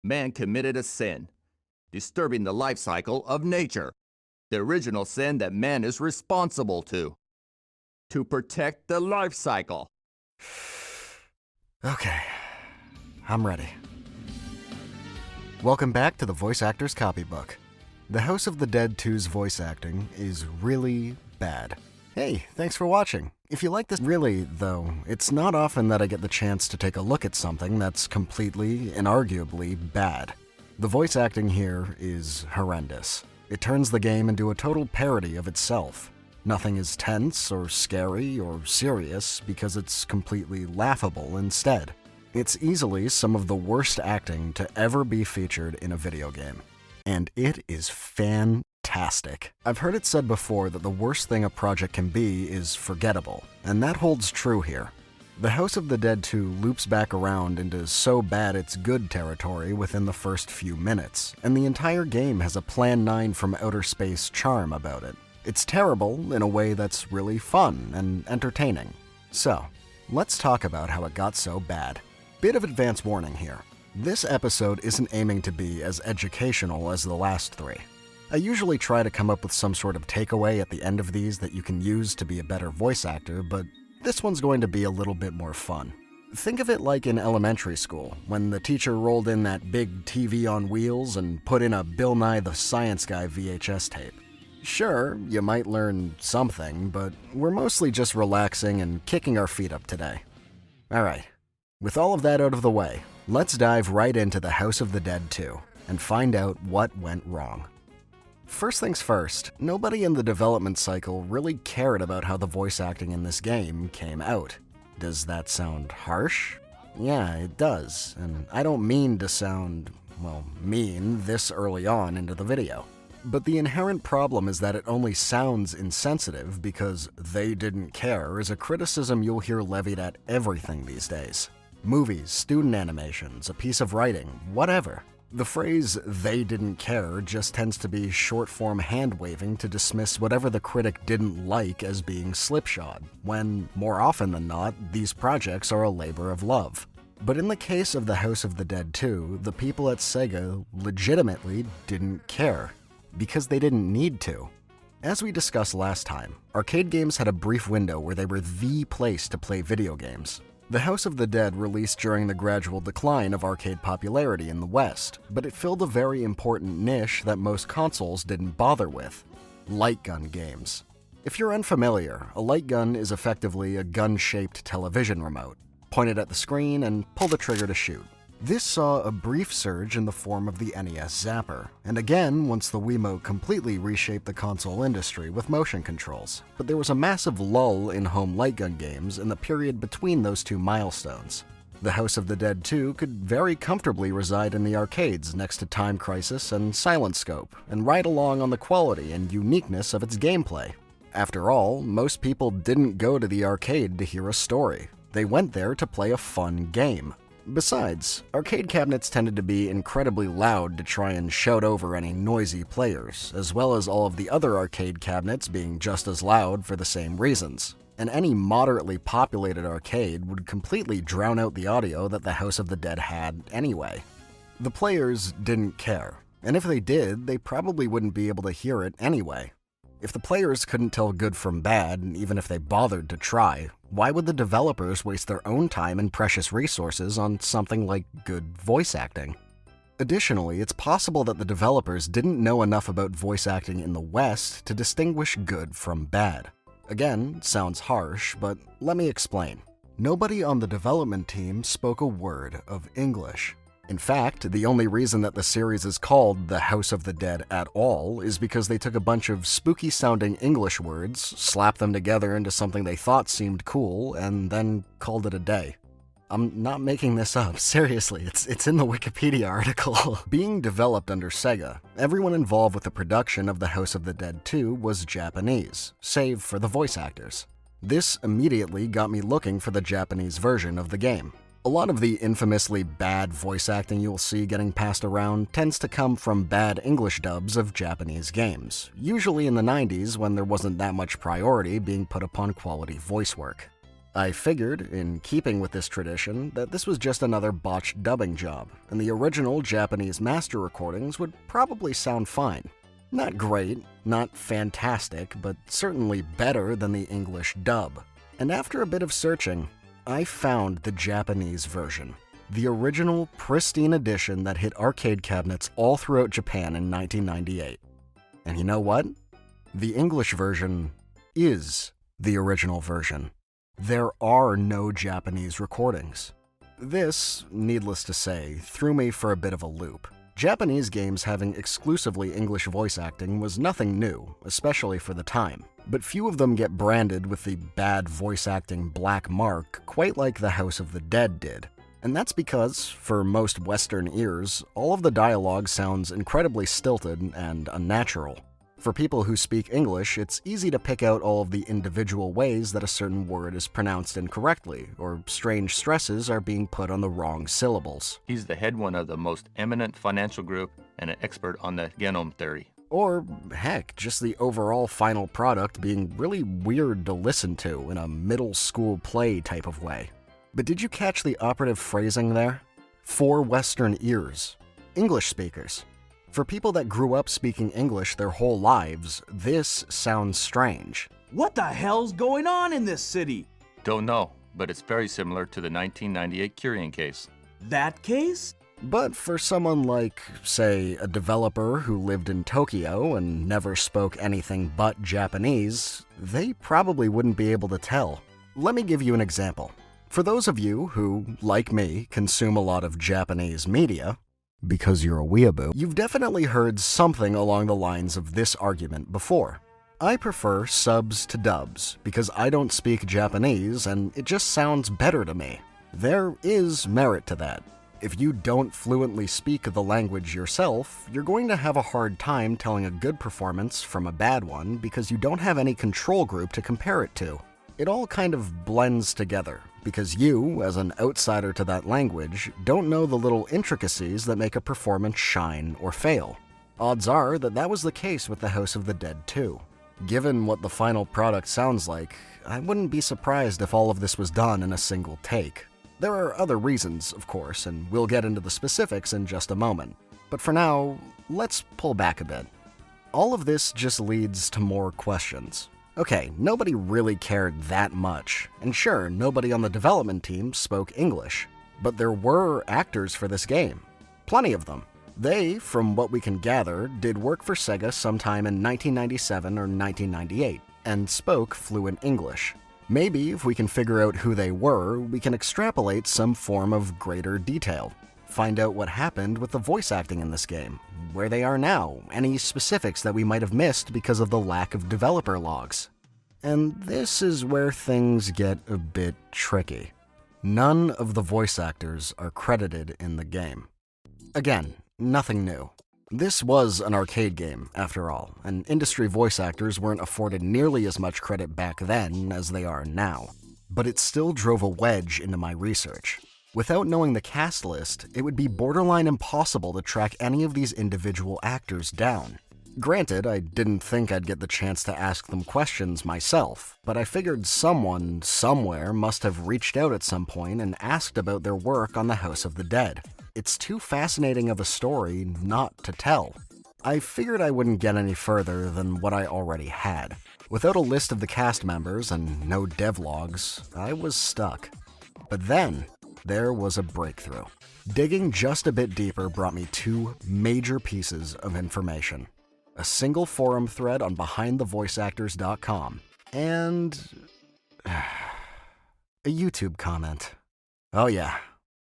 man committed a sin, disturbing the life cycle of nature, the original sin that man is responsible to protect the life cycle. Okay, I'm ready. Welcome back to the Voice Actor's Copybook. The House of the Dead 2's voice acting is really bad. Hey, thanks for watching. If you like this, really, though, it's not often that I get the chance to take a look at something that's completely, inarguably bad. The voice acting here is horrendous. It turns the game into a total parody of itself. Nothing is tense or scary or serious because it's completely laughable instead. It's easily some of the worst acting to ever be featured in a video game. And it is fantastic. I've heard it said before that the worst thing a project can be is forgettable, and that holds true here. The House of the Dead 2 loops back around into so bad it's good territory within the first few minutes, and the entire game has a Plan 9 from outer space charm about it. It's terrible in a way that's really fun and entertaining. So, let's talk about how it got so bad. Bit of advance warning here. This episode isn't aiming to be as educational as the last three. I usually try to come up with some sort of takeaway at the end of these that you can use to be a better voice actor, but this one's going to be a little bit more fun. Think of it like in elementary school, when the teacher rolled in that big TV on wheels and put in a Bill Nye the Science Guy VHS tape. Sure, you might learn something, but we're mostly just relaxing and kicking our feet up today. Alright, with all of that out of the way, let's dive right into the House of the Dead 2 and find out what went wrong. First things first, nobody in the development cycle really cared about how the voice acting in this game came out. Does that sound harsh? Yeah, it does, and I don't mean to sound, well, mean this early on into the video. But the inherent problem is that it only sounds insensitive because they didn't care is a criticism you'll hear levied at everything these days. Movies, student animations, a piece of writing, whatever. The phrase, "they didn't care," just tends to be short-form hand-waving to dismiss whatever the critic didn't like as being slipshod, when, more often than not, these projects are a labor of love. But in the case of the House of the Dead 2, the people at SEGA legitimately didn't care, because they didn't need to. As we discussed last time, arcade games had a brief window where they were the place to play video games. The House of the Dead released during the gradual decline of arcade popularity in the West, but it filled a very important niche that most consoles didn't bother with: light gun games. If you're unfamiliar, a light gun is effectively a gun-shaped television remote. Point it at the screen and pull the trigger to shoot. This saw a brief surge in the form of the NES Zapper, and again once the Wiimote completely reshaped the console industry with motion controls. But there was a massive lull in home light gun games in the period between those two milestones. The House of the Dead 2 could very comfortably reside in the arcades next to Time Crisis and Silent Scope, and ride along on the quality and uniqueness of its gameplay. After all, most people didn't go to the arcade to hear a story. They went there to play a fun game. Besides, arcade cabinets tended to be incredibly loud to try and shout over any noisy players, as well as all of the other arcade cabinets being just as loud for the same reasons. And any moderately populated arcade would completely drown out the audio that the House of the Dead had anyway. The players didn't care, and if they did, they probably wouldn't be able to hear it anyway. If the players couldn't tell good from bad, even if they bothered to try, why would the developers waste their own time and precious resources on something like good voice acting? Additionally, it's possible that the developers didn't know enough about voice acting in the West to distinguish good from bad. Again, sounds harsh, but let me explain. Nobody on the development team spoke a word of English. In fact, the only reason that the series is called The House of the Dead at all is because they took a bunch of spooky-sounding English words, slapped them together into something they thought seemed cool, and then called it a day. I'm not making this up, seriously, it's in the Wikipedia article. Being developed under SEGA, everyone involved with the production of The House of the Dead 2 was Japanese, save for the voice actors. This immediately got me looking for the Japanese version of the game. A lot of the infamously bad voice acting you'll see getting passed around tends to come from bad English dubs of Japanese games, usually in the 90s when there wasn't that much priority being put upon quality voice work. I figured, in keeping with this tradition, that this was just another botched dubbing job, and the original Japanese master recordings would probably sound fine. Not great, not fantastic, but certainly better than the English dub. And after a bit of searching, I found the Japanese version. The original, pristine edition that hit arcade cabinets all throughout Japan in 1998. And you know what? The English version is the original version. There are no Japanese recordings. This, needless to say, threw me for a bit of a loop. Japanese games having exclusively English voice acting was nothing new, especially for the time. But few of them get branded with the bad voice acting black mark quite like the House of the Dead did. And that's because, for most Western ears, all of the dialogue sounds incredibly stilted and unnatural. For people who speak English, it's easy to pick out all of the individual ways that a certain word is pronounced incorrectly, or strange stresses are being put on the wrong syllables. He's the head one of the most eminent financial group and an expert on the genome theory. Or, heck, just the overall final product being really weird to listen to in a middle school play type of way. But did you catch the operative phrasing there? For Western ears. English speakers. For people that grew up speaking English their whole lives, this sounds strange. What the hell's going on in this city? Don't know, but it's very similar to the 1998 Curian case. That case? But for someone like, say, a developer who lived in Tokyo and never spoke anything but Japanese, they probably wouldn't be able to tell. Let me give you an example. For those of you who, like me, consume a lot of Japanese media, because you're a weeaboo, you've definitely heard something along the lines of this argument before. I prefer subs to dubs because I don't speak Japanese and it just sounds better to me. There is merit to that. If you don't fluently speak the language yourself, you're going to have a hard time telling a good performance from a bad one because you don't have any control group to compare it to. It all kind of blends together, because you, as an outsider to that language, don't know the little intricacies that make a performance shine or fail. Odds are that that was the case with the House of the Dead too. Given what the final product sounds like, I wouldn't be surprised if all of this was done in a single take. There are other reasons, of course, and we'll get into the specifics in just a moment. But for now, let's pull back a bit. All of this just leads to more questions. Okay, nobody really cared that much, and sure, nobody on the development team spoke English, but there were actors for this game. Plenty of them. They, from what we can gather, did work for SEGA sometime in 1997 or 1998, and spoke fluent English. Maybe if we can figure out who they were, we can extrapolate some form of greater detail. Find out what happened with the voice acting in this game, where they are now, any specifics that we might have missed because of the lack of developer logs. And this is where things get a bit tricky. None of the voice actors are credited in the game. Again, nothing new. This was an arcade game, after all, and industry voice actors weren't afforded nearly as much credit back then as they are now. But it still drove a wedge into my research. Without knowing the cast list, it would be borderline impossible to track any of these individual actors down. Granted, I didn't think I'd get the chance to ask them questions myself, but I figured someone, somewhere, must have reached out at some point and asked about their work on the House of the Dead. It's too fascinating of a story not to tell. I figured I wouldn't get any further than what I already had. Without a list of the cast members and no devlogs, I was stuck. But then, there was a breakthrough. Digging just a bit deeper brought me two major pieces of information. A single forum thread on BehindTheVoiceActors.com, and a YouTube comment. Oh yeah,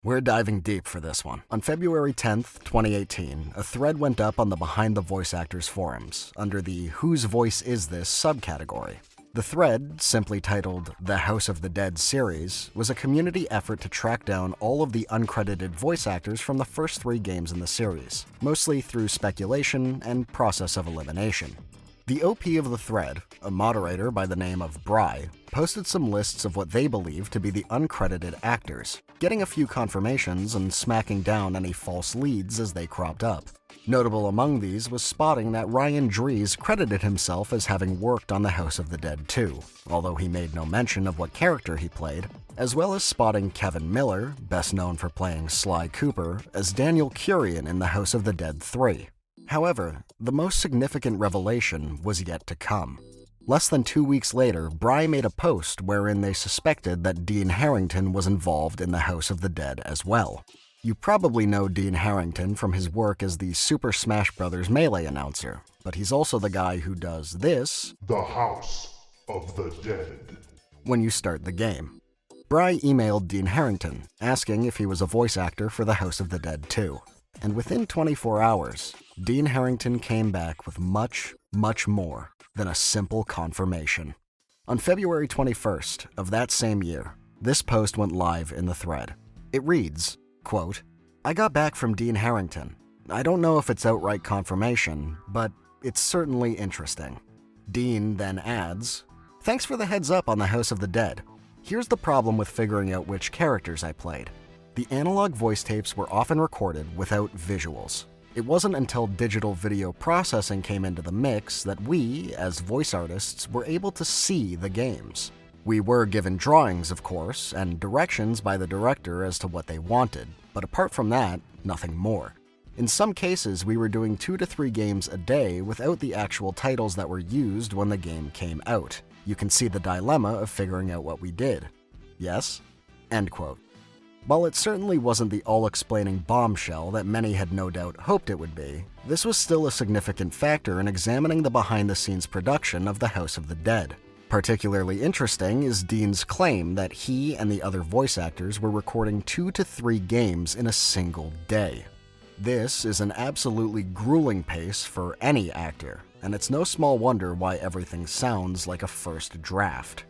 we're diving deep for this one. On February 10th, 2018, a thread went up on the Behind the Voice Actors forums under the Whose Voice Is This subcategory. The thread, simply titled The House of the Dead series, was a community effort to track down all of the uncredited voice actors from the first 3 games in the series, mostly through speculation and process of elimination. The OP of the thread, a moderator by the name of Bry, posted some lists of what they believed to be the uncredited actors, getting a few confirmations and smacking down any false leads as they cropped up. Notable among these was spotting that Ryan Dries credited himself as having worked on The House of the Dead 2, although he made no mention of what character he played, as well as spotting Kevin Miller, best known for playing Sly Cooper, as Daniel Curian in The House of the Dead 3. However, the most significant revelation was yet to come. Less than 2 weeks later, Bry made a post wherein they suspected that Dean Harrington was involved in The House of the Dead as well. You probably know Dean Harrington from his work as the Super Smash Bros. Melee announcer, but he's also the guy who does this, The House of the Dead, when you start the game. Bry emailed Dean Harrington, asking if he was a voice actor for The House of the Dead 2. And within 24 hours, Dean Harrington came back with much, much more than a simple confirmation. On February 21st of that same year, this post went live in the thread. It reads, quote, "I got back from Dean Harrington. I don't know if it's outright confirmation, but it's certainly interesting." Dean then adds, "Thanks for the heads up on The House of the Dead. Here's the problem with figuring out which characters I played. The analog voice tapes were often recorded without visuals. It wasn't until digital video processing came into the mix that we, as voice artists, were able to see the games. We were given drawings, of course, and directions by the director as to what they wanted, but apart from that, nothing more. In some cases, we were doing 2 to 3 games a day without the actual titles that were used when the game came out. You can see the dilemma of figuring out what we did. Yes?" End quote. While it certainly wasn't the all-explaining bombshell that many had no doubt hoped it would be, this was still a significant factor in examining the behind-the-scenes production of The House of the Dead. Particularly interesting is Dean's claim that he and the other voice actors were recording 2 to 3 games in a single day. This is an absolutely grueling pace for any actor, and it's no small wonder why everything sounds like a first draft.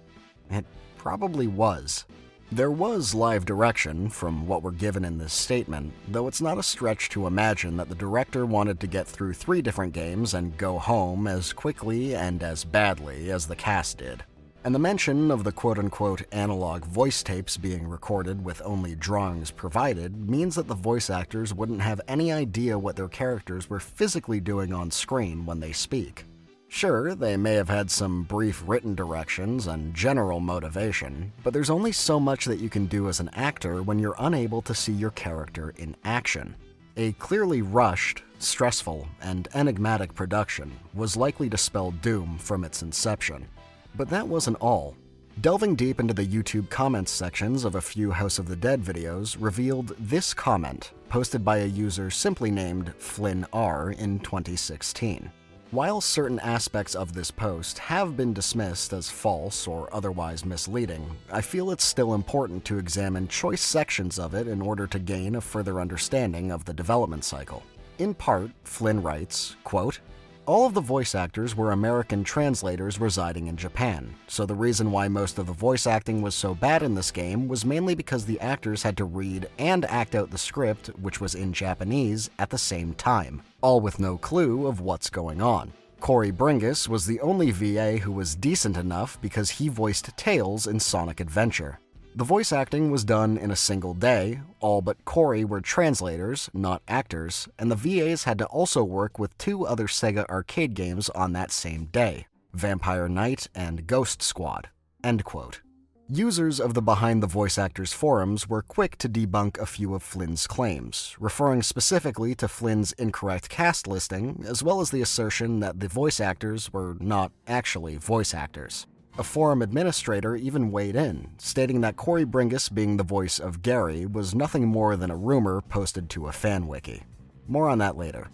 It probably was. There was live direction from what we're given in this statement, though it's not a stretch to imagine that the director wanted to get through 3 different games and go home as quickly and as badly as the cast did. And the mention of the quote-unquote analog voice tapes being recorded with only drawings provided means that the voice actors wouldn't have any idea what their characters were physically doing on screen when they speak. Sure, they may have had some brief written directions and general motivation, but there's only so much that you can do as an actor when you're unable to see your character in action. A clearly rushed, stressful, and enigmatic production was likely to spell doom from its inception. But that wasn't all. Delving deep into the YouTube comments sections of a few House of the Dead videos revealed this comment, posted by a user simply named Flynn R in 2016. While certain aspects of this post have been dismissed as false or otherwise misleading, I feel it's still important to examine choice sections of it in order to gain a further understanding of the development cycle. In part, Flynn writes, quote, "All of the voice actors were American translators residing in Japan, so the reason why most of the voice acting was so bad in this game was mainly because the actors had to read and act out the script, which was in Japanese, at the same time, all with no clue of what's going on. Corey Bringus was the only VA who was decent enough because he voiced Tails in Sonic Adventure. The voice acting was done in a single day, all but Corey were translators, not actors, and the VAs had to also work with 2 other SEGA arcade games on that same day, Vampire Knight and Ghost Squad." End quote. Users of the Behind the Voice Actors forums were quick to debunk a few of Flynn's claims, referring specifically to Flynn's incorrect cast listing, as well as the assertion that the voice actors were not actually voice actors. A forum administrator even weighed in, stating that Corey Bringus being the voice of Gary was nothing more than a rumor posted to a fan wiki. More on that later.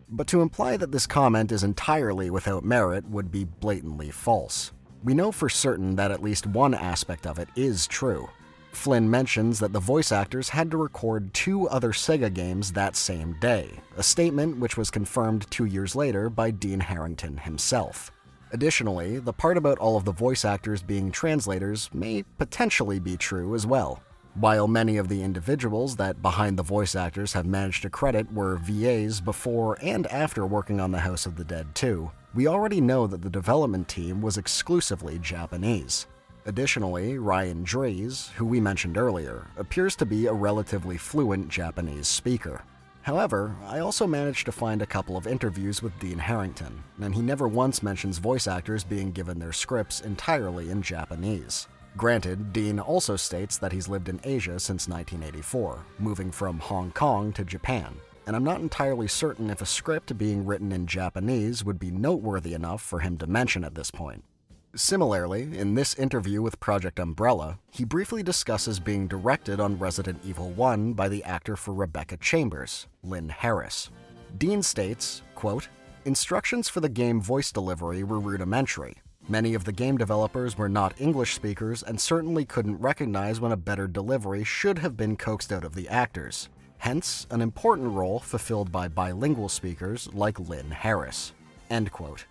But to imply that this comment is entirely without merit would be blatantly false. We know for certain that at least one aspect of it is true. Flynn mentions that the voice actors had to record 2 other SEGA games that same day, a statement which was confirmed 2 years later by Dean Harrington himself. Additionally, the part about all of the voice actors being translators may potentially be true as well. While many of the individuals that Behind the Voice Actors have managed to credit were VAs before and after working on The House of the Dead 2, we already know that the development team was exclusively Japanese. Additionally, Ryan Dries, who we mentioned earlier, appears to be a relatively fluent Japanese speaker. However, I also managed to find a couple of interviews with Dean Harrington, and he never once mentions voice actors being given their scripts entirely in Japanese. Granted, Dean also states that he's lived in Asia since 1984, moving from Hong Kong to Japan, and I'm not entirely certain if a script being written in Japanese would be noteworthy enough for him to mention at this point. Similarly, in this interview with Project Umbrella, he briefly discusses being directed on Resident Evil 1 by the actor for Rebecca Chambers, Lynn Harris. Dean states, quote, "Instructions for the game voice delivery were rudimentary. Many of the game developers were not English speakers and certainly couldn't recognize when a better delivery should have been coaxed out of the actors. Hence, an important role fulfilled by bilingual speakers like Lynn Harris." End quote.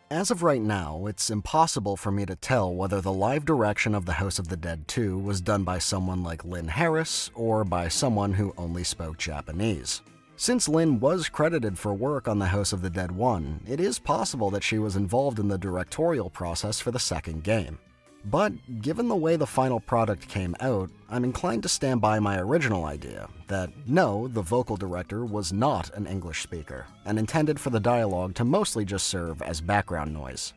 As of right now, it's impossible for me to tell whether the live direction of The House of the Dead 2 was done by someone like Lynn Harris or by someone who only spoke Japanese. Since Lynn was credited for work on The House of the Dead 1, it is possible that she was involved in the directorial process for the second game. But given the way the final product came out, I'm inclined to stand by my original idea that no, the vocal director was not an English speaker, and intended for the dialogue to mostly just serve as background noise.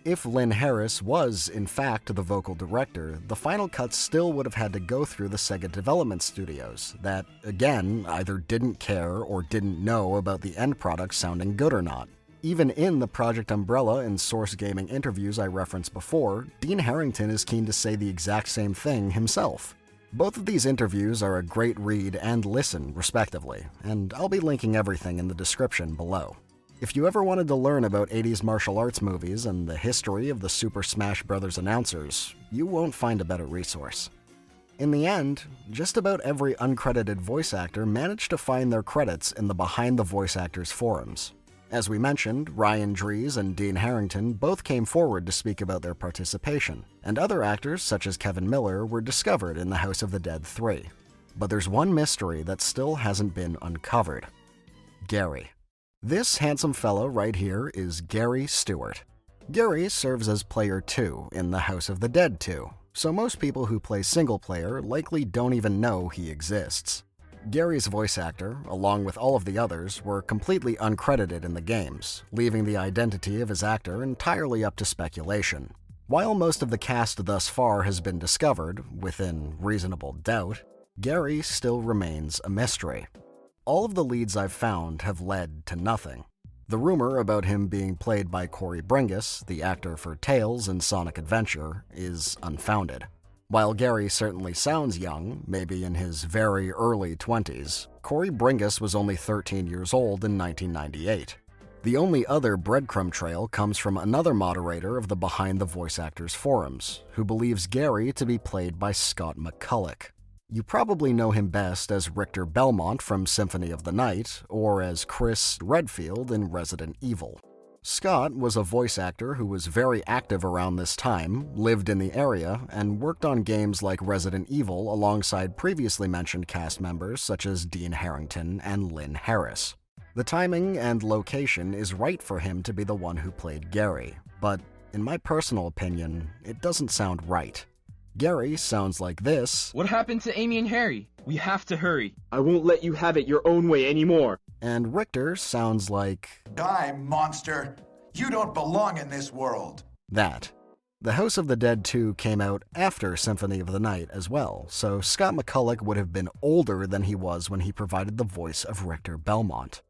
If Lynn Harris was, in fact, the vocal director, the final cut still would have had to go through the SEGA development studios that, again, either didn't care or didn't know about the end product sounding good or not. Even in the Project Umbrella and Source Gaming interviews I referenced before, Dean Harrington is keen to say the exact same thing himself. Both of these interviews are a great read and listen, respectively, and I'll be linking everything in the description below. If you ever wanted to learn about 80s martial arts movies and the history of the Super Smash Bros. Announcers, you won't find a better resource. In the end, just about every uncredited voice actor managed to find their credits in the Behind the Voice Actors forums. As we mentioned, Ryan Dries and Dean Harrington both came forward to speak about their participation, and other actors such as Kevin Miller were discovered in The House of the Dead 3. But there's one mystery that still hasn't been uncovered. Gary. This handsome fellow right here is Gary Stewart. Gary serves as player 2 in The House of the Dead 2, so most people who play single player likely don't even know he exists. Gary's voice actor, along with all of the others, were completely uncredited in the games, leaving the identity of his actor entirely up to speculation. While most of the cast thus far has been discovered, within reasonable doubt, Gary still remains a mystery. All of the leads I've found have led to nothing. The rumor about him being played by Corey Bringus, the actor for Tails and Sonic Adventure, is unfounded. While Gary certainly sounds young, maybe in his very early 20s, Corey Bringus was only 13 years old in 1998. The only other breadcrumb trail comes from another moderator of the Behind the Voice Actors forums, who believes Gary to be played by Scott McCulloch. You probably know him best as Richter Belmont from Symphony of the Night, or as Chris Redfield in Resident Evil. Scott was a voice actor who was very active around this time, lived in the area, and worked on games like Resident Evil alongside previously mentioned cast members such as Dean Harrington and Lynn Harris. The timing and location is right for him to be the one who played Gary, but in my personal opinion, it doesn't sound right. Gary sounds like this. What happened to Amy and Harry? We have to hurry. I won't let you have it your own way anymore. And Richter sounds like... Die, monster! You don't belong in this world! That. The House of the Dead 2 came out after Symphony of the Night as well, so Scott McCulloch would have been older than he was when he provided the voice of Richter Belmont.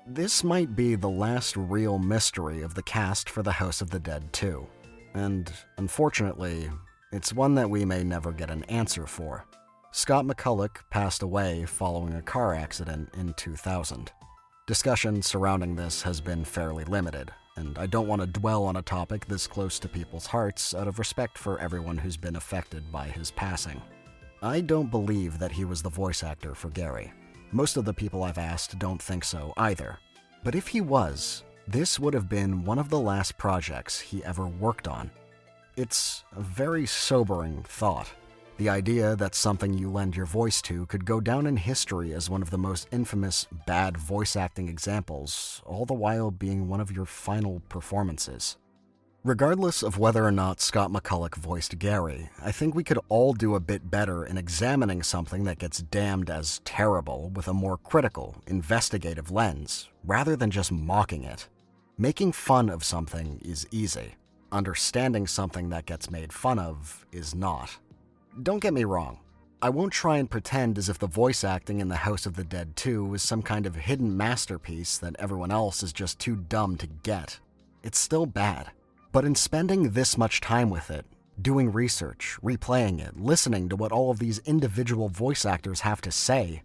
This might be the last real mystery of the cast for The House of the Dead 2, and unfortunately, it's one that we may never get an answer for. Scott McCulloch passed away following a car accident in 2000. Discussion surrounding this has been fairly limited, and I don't want to dwell on a topic this close to people's hearts out of respect for everyone who's been affected by his passing. I don't believe that he was the voice actor for Gary. Most of the people I've asked don't think so either. But if he was, this would have been one of the last projects he ever worked on. It's a very sobering thought. The idea that something you lend your voice to could go down in history as one of the most infamous bad voice acting examples, all the while being one of your final performances. Regardless of whether or not Scott McCulloch voiced Gary, I think we could all do a bit better in examining something that gets damned as terrible with a more critical, investigative lens, rather than just mocking it. Making fun of something is easy. Understanding something that gets made fun of is not. Don't get me wrong. I won't try and pretend as if the voice acting in The House of the Dead 2 is some kind of hidden masterpiece that everyone else is just too dumb to get. It's still bad. But in spending this much time with it, doing research, replaying it, listening to what all of these individual voice actors have to say,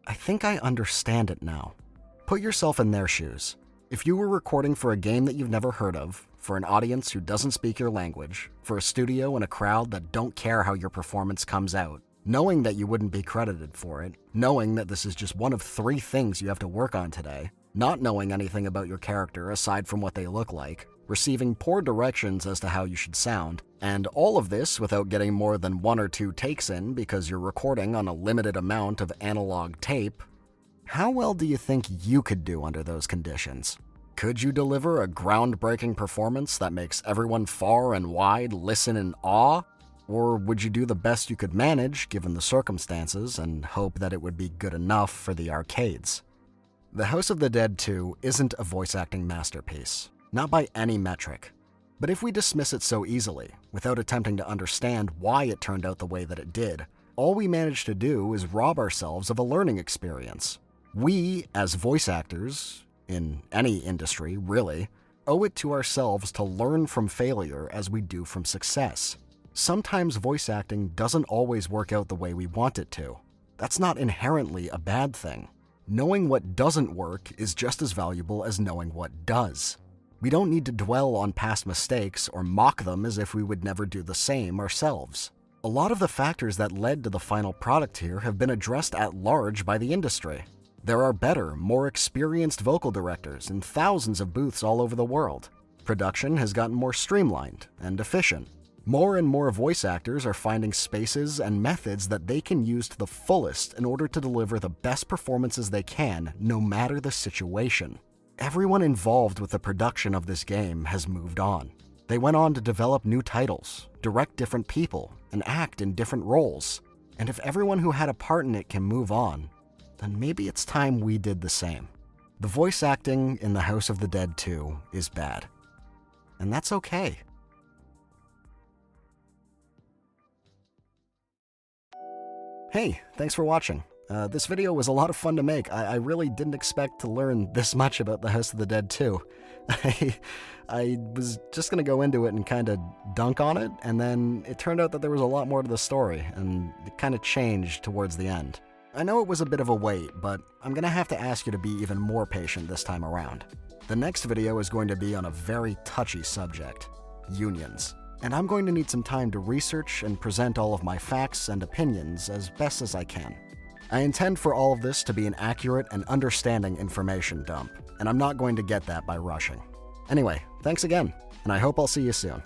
I think I understand it now. Put yourself in their shoes. If you were recording for a game that you've never heard of, for an audience who doesn't speak your language, for a studio and a crowd that don't care how your performance comes out, knowing that you wouldn't be credited for it, knowing that this is just one of 3 things you have to work on today, not knowing anything about your character aside from what they look like, receiving poor directions as to how you should sound, and all of this without getting more than 1 or 2 takes in because you're recording on a limited amount of analog tape, how well do you think you could do under those conditions? Could you deliver a groundbreaking performance that makes everyone far and wide listen in awe? Or would you do the best you could manage given the circumstances and hope that it would be good enough for the arcades? The House of the Dead 2 isn't a voice acting masterpiece. Not by any metric. But if we dismiss it so easily, without attempting to understand why it turned out the way that it did, all we managed to do is rob ourselves of a learning experience. We, as voice actors, in any industry, really, owe it to ourselves to learn from failure as we do from success. Sometimes voice acting doesn't always work out the way we want it to. That's not inherently a bad thing. Knowing what doesn't work is just as valuable as knowing what does. We don't need to dwell on past mistakes or mock them as if we would never do the same ourselves. A lot of the factors that led to the final product here have been addressed at large by the industry. There are better, more experienced vocal directors in thousands of booths all over the world. Production has gotten more streamlined and efficient. More and more voice actors are finding spaces and methods that they can use to the fullest in order to deliver the best performances they can, no matter the situation. Everyone involved with the production of this game has moved on. They went on to develop new titles, direct different people, and act in different roles. And if everyone who had a part in it can move on, then maybe it's time we did the same. The voice acting in The House of the Dead 2 is bad. And that's okay. Hey, thanks for watching. This video was a lot of fun to make. I really didn't expect to learn this much about The House of the Dead 2. I was just going to go into it and kind of dunk on it, and then it turned out that there was a lot more to the story, and it kind of changed towards the end. I know it was a bit of a wait, but I'm going to have to ask you to be even more patient this time around. The next video is going to be on a very touchy subject, unions. And I'm going to need some time to research and present all of my facts and opinions as best as I can. I intend for all of this to be an accurate and understanding information dump, and I'm not going to get that by rushing. Anyway, thanks again, and I hope I'll see you soon.